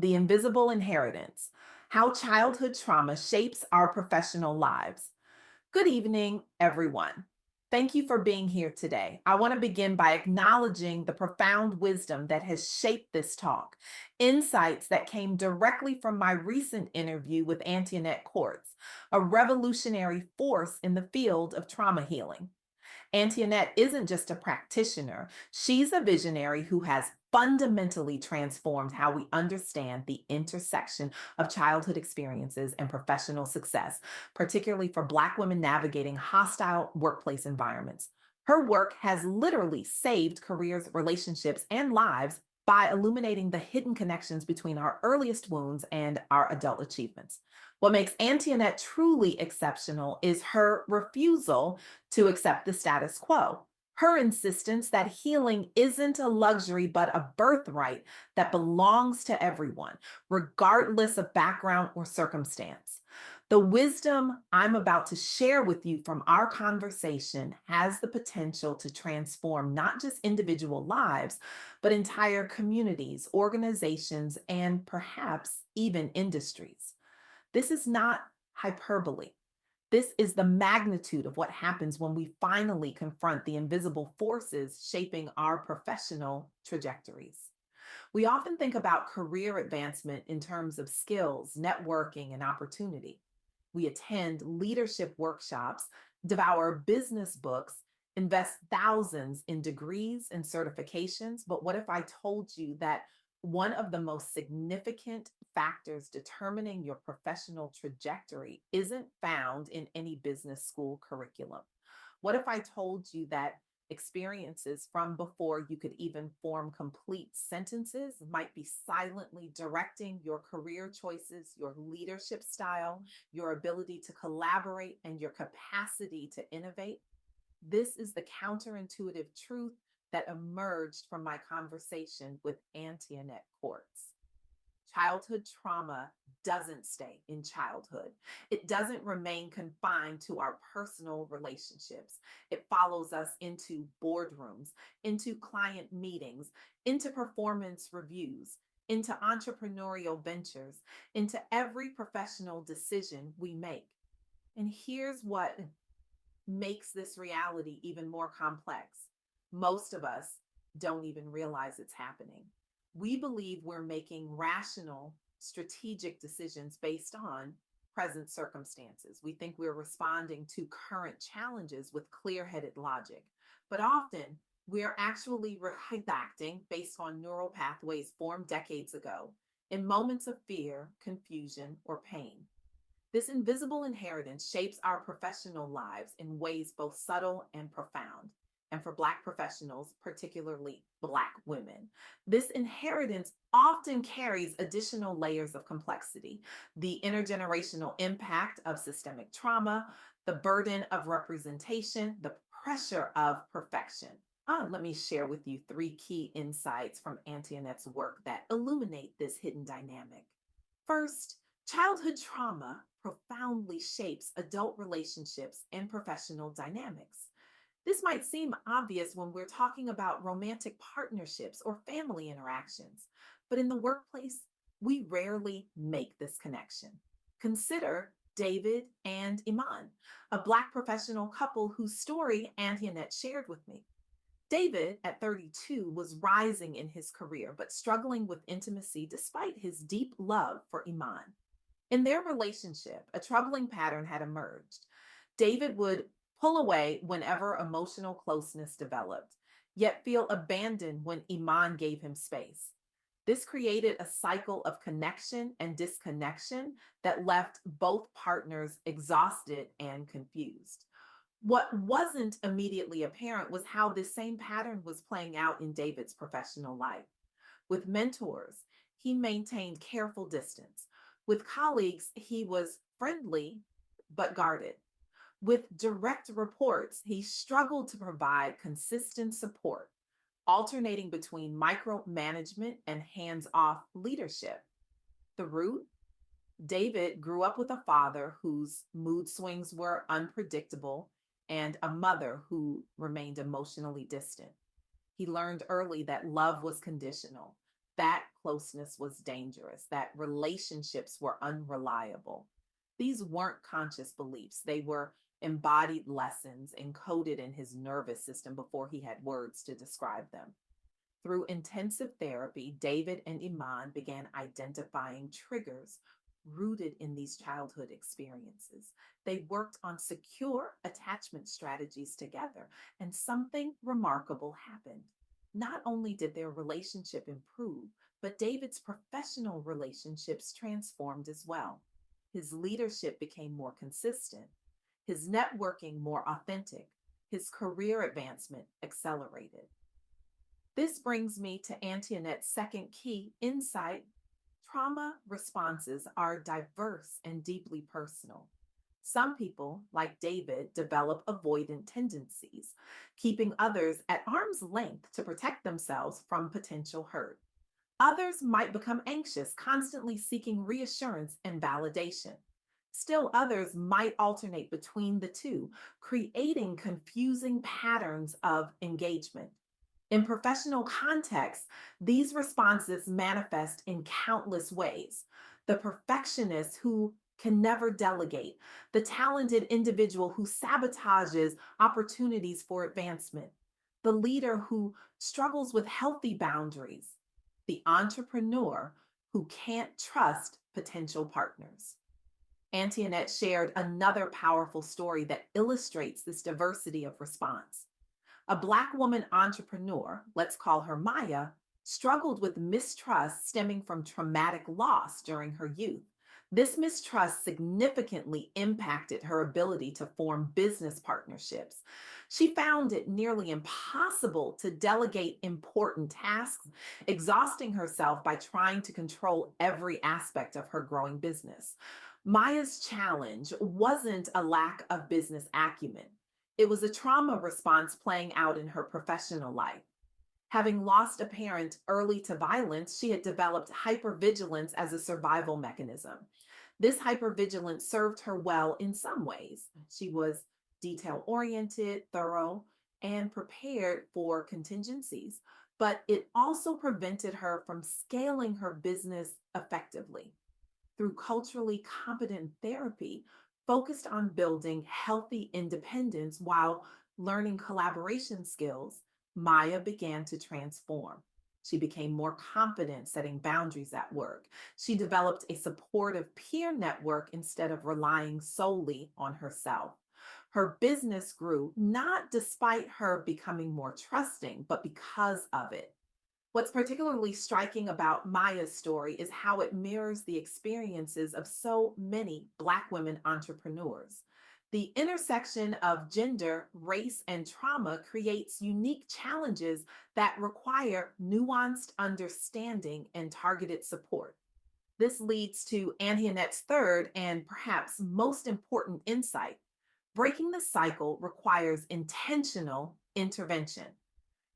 The Invisible Inheritance: How Childhood Trauma Shapes Our Professional Lives. Good evening, everyone. Thank you for being here today. I want to begin by acknowledging the profound wisdom that has shaped this talk, insights that came directly from my recent interview with Antionette Courts, a revolutionary force in the field of trauma healing. Antionette isn't just a practitioner, she's a visionary who has fundamentally transformed how we understand the intersection of childhood experiences and professional success, particularly for Black women navigating hostile workplace environments. Her work has literally saved careers, relationships, and lives by illuminating the hidden connections between our earliest wounds and our adult achievements. What makes Antionette truly exceptional is her refusal to accept the status quo. Her insistence that healing isn't a luxury but a birthright that belongs to everyone, regardless of background or circumstance. The wisdom I'm about to share with you from our conversation has the potential to transform not just individual lives, but entire communities, organizations, and perhaps even industries. This is not hyperbole. This is the magnitude of what happens when we finally confront the invisible forces shaping our professional trajectories. We often think about career advancement in terms of skills, networking, and opportunity. We attend leadership workshops, devour business books, invest thousands in degrees and certifications. But what if I told you that one of the most significant factors determining your professional trajectory isn't found in any business school curriculum? What if I told you that experiences from before you could even form complete sentences might be silently directing your career choices, your leadership style, your ability to collaborate, and your capacity to innovate? This is the counterintuitive truth that emerged from my conversation with Antionette Courts. Childhood trauma doesn't stay in childhood. It doesn't remain confined to our personal relationships. It follows us into boardrooms, into client meetings, into performance reviews, into entrepreneurial ventures, into every professional decision we make. And here's what makes this reality even more complex. Most of us don't even realize it's happening. We believe we're making rational, strategic decisions based on present circumstances. We think we're responding to current challenges with clear headed logic. But often, we're actually reacting based on neural pathways formed decades ago in moments of fear, confusion, or pain. This invisible inheritance shapes our professional lives in ways both subtle and profound. And for Black professionals, particularly Black women, this inheritance often carries additional layers of complexity: the intergenerational impact of systemic trauma, the burden of representation, the pressure of perfection. Let me share with you three key insights from Antionette's work that illuminate this hidden dynamic. First, childhood trauma profoundly shapes adult relationships and professional dynamics. This might seem obvious when we're talking about romantic partnerships or family interactions, but in the workplace, we rarely make this connection. Consider David and Iman, a Black professional couple whose story Antionette shared with me. David, at 32, was rising in his career, but struggling with intimacy despite his deep love for Iman. In their relationship, a troubling pattern had emerged. David would pull away whenever emotional closeness developed, yet feel abandoned when Iman gave him space. This created a cycle of connection and disconnection that left both partners exhausted and confused. What wasn't immediately apparent was how this same pattern was playing out in David's professional life. With mentors, he maintained careful distance. With colleagues, he was friendly but guarded. With direct reports, he struggled to provide consistent support, alternating between micromanagement and hands off leadership. The root: David grew up with a father whose mood swings were unpredictable and a mother who remained emotionally distant. He learned early that love was conditional, that closeness was dangerous, that relationships were unreliable. These weren't conscious beliefs, they were embodied lessons encoded in his nervous system before he had words to describe them. Through intensive therapy, David and Iman began identifying triggers rooted in these childhood experiences. They worked on secure attachment strategies together, and something remarkable happened. Not only did their relationship improve, but David's professional relationships transformed as well. His leadership became more consistent, his networking more authentic, his career advancement accelerated. This brings me to Antionette's second key insight. Trauma responses are diverse and deeply personal. Some people, like David, develop avoidant tendencies, keeping others at arm's length to protect themselves from potential hurt. Others might become anxious, constantly seeking reassurance and validation. Still, others might alternate between the two, creating confusing patterns of engagement. In professional contexts, these responses manifest in countless ways. The perfectionist who can never delegate, the talented individual who sabotages opportunities for advancement, the leader who struggles with healthy boundaries, the entrepreneur who can't trust potential partners. Antionette shared another powerful story that illustrates this diversity of response. A Black woman entrepreneur, let's call her Maya, struggled with mistrust stemming from traumatic loss during her youth. This mistrust significantly impacted her ability to form business partnerships. She found it nearly impossible to delegate important tasks, exhausting herself by trying to control every aspect of her growing business. Maya's challenge wasn't a lack of business acumen. It was a trauma response playing out in her professional life. Having lost a parent early to violence, she had developed hypervigilance as a survival mechanism. This hypervigilance served her well in some ways. She was detail oriented, thorough, and prepared for contingencies, but it also prevented her from scaling her business effectively. Through culturally competent therapy focused on building healthy independence while learning collaboration skills, Maya began to transform. She became more confident setting boundaries at work. She developed a supportive peer network instead of relying solely on herself. Her business grew not despite her becoming more trusting, but because of it. What's particularly striking about Maya's story is how it mirrors the experiences of so many Black women entrepreneurs. The intersection of gender, race, and trauma creates unique challenges that require nuanced understanding and targeted support. This leads to Antionette's third and perhaps most important insight. Breaking the cycle requires intentional intervention.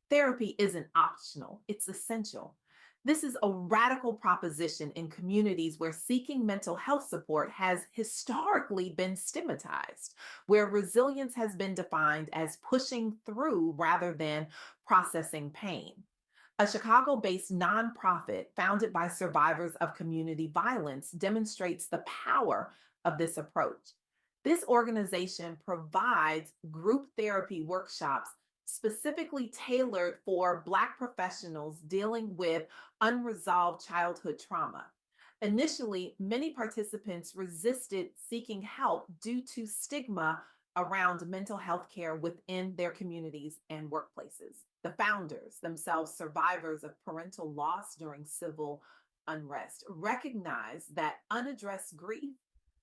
Therapy isn't optional, it's essential. This is a radical proposition in communities where seeking mental health support has historically been stigmatized, where resilience has been defined as pushing through rather than processing pain. A Chicago based nonprofit founded by survivors of community violence demonstrates the power of this approach. This organization provides group therapy workshops specifically tailored for Black professionals dealing with unresolved childhood trauma. Initially, many participants resisted seeking help due to stigma around mental health care within their communities and workplaces. The founders, themselves survivors of parental loss during civil unrest, recognized that unaddressed grief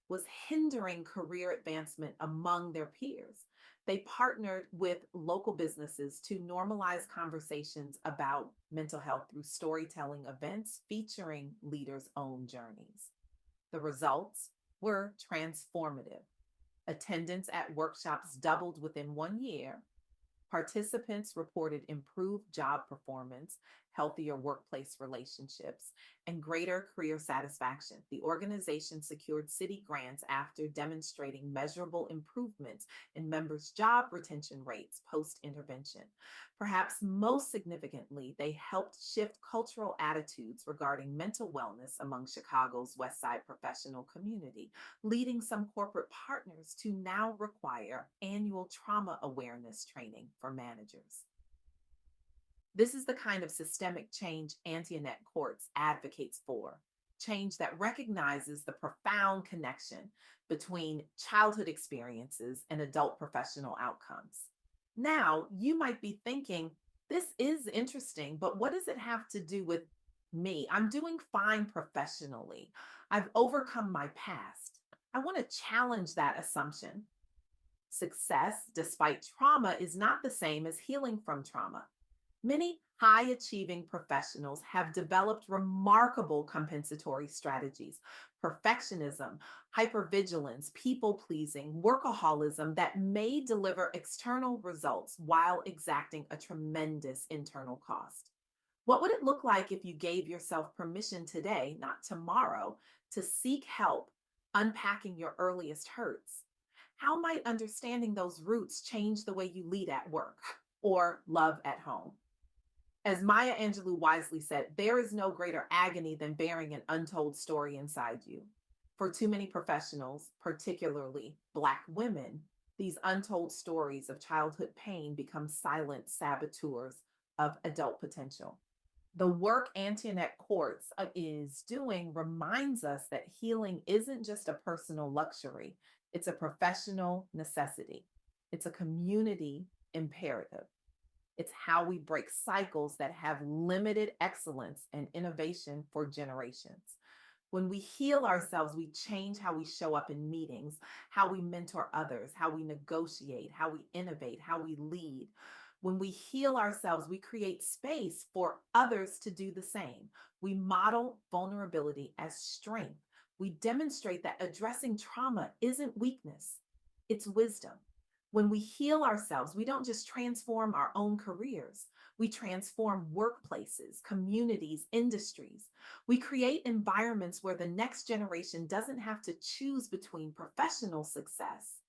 was hindering career advancement among their peers. They partnered with local businesses to normalize conversations about mental health through storytelling events featuring leaders' own journeys. The results were transformative. Attendance at workshops doubled within 1 year. Participants reported improved job performance, healthier workplace relationships, and greater career satisfaction. The organization secured city grants after demonstrating measurable improvements in members' job retention rates post intervention. Perhaps most significantly, they helped shift cultural attitudes regarding mental wellness among Chicago's West Side professional community, leading some corporate partners to now require annual trauma awareness training for managers. This is the kind of systemic change Antionette Courts advocates for. Change that recognizes the profound connection between childhood experiences and adult professional outcomes. Now, you might be thinking, this is interesting, but what does it have to do with me? I'm doing fine professionally. I've overcome my past. I want to challenge that assumption. Success, despite trauma, is not the same as healing from trauma. Many high achieving professionals have developed remarkable compensatory strategies: perfectionism, hypervigilance, people pleasing, workaholism that may deliver external results while exacting a tremendous internal cost. What would it look like if you gave yourself permission today, not tomorrow, to seek help unpacking your earliest hurts? How might understanding those roots change the way you lead at work or love at home? As Maya Angelou wisely said, there is no greater agony than bearing an untold story inside you. For too many professionals, particularly Black women, these untold stories of childhood pain become silent saboteurs of adult potential. The work Antionette Courts is doing reminds us that healing isn't just a personal luxury, it's a professional necessity, it's a community imperative. It's how we break cycles that have limited excellence and innovation for generations. When we heal ourselves, we change how we show up in meetings, how we mentor others, how we negotiate, how we innovate, how we lead. When we heal ourselves, we create space for others to do the same. We model vulnerability as strength. We demonstrate that addressing trauma isn't weakness, it's wisdom. When we heal ourselves, we don't just transform our own careers, we transform workplaces, communities, industries. We create environments where the next generation doesn't have to choose between professional success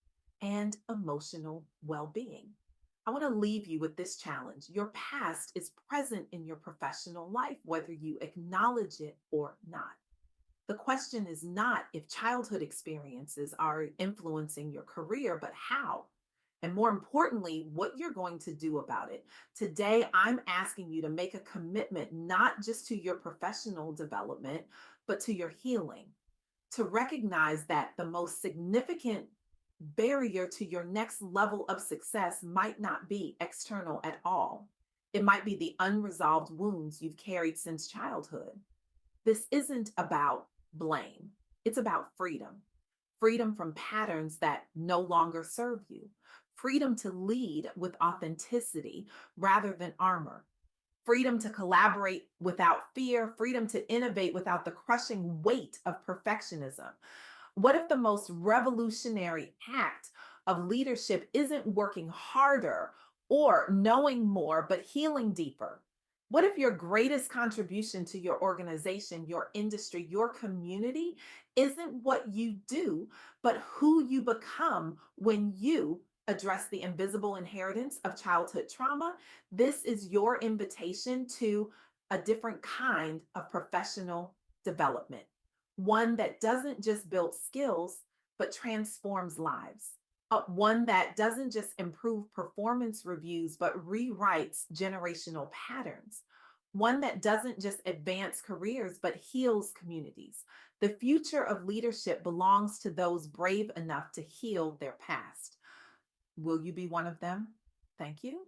and emotional well being. I want to leave you with this challenge. Your past is present in your professional life, whether you acknowledge it or not. The question is not if childhood experiences are influencing your career, but how. And more importantly, what you're going to do about it. Today, I'm asking you to make a commitment not just to your professional development, but to your healing, to recognize that the most significant barrier to your next level of success might not be external at all. It might be the unresolved wounds you've carried since childhood. This isn't about blame, it's about freedom. Freedom from patterns that no longer serve you. Freedom to lead with authenticity rather than armor. Freedom to collaborate without fear. Freedom to innovate without the crushing weight of perfectionism. What if the most revolutionary act of leadership isn't working harder or knowing more, but healing deeper? What if your greatest contribution to your organization, your industry, your community isn't what you do, but who you become when you address the invisible inheritance of childhood trauma? This is your invitation to a different kind of professional development, one that doesn't just build skills, but transforms lives. One that doesn't just improve performance reviews, but rewrites generational patterns. One that doesn't just advance careers, but heals communities. The future of leadership belongs to those brave enough to heal their past. Will you be one of them? Thank you.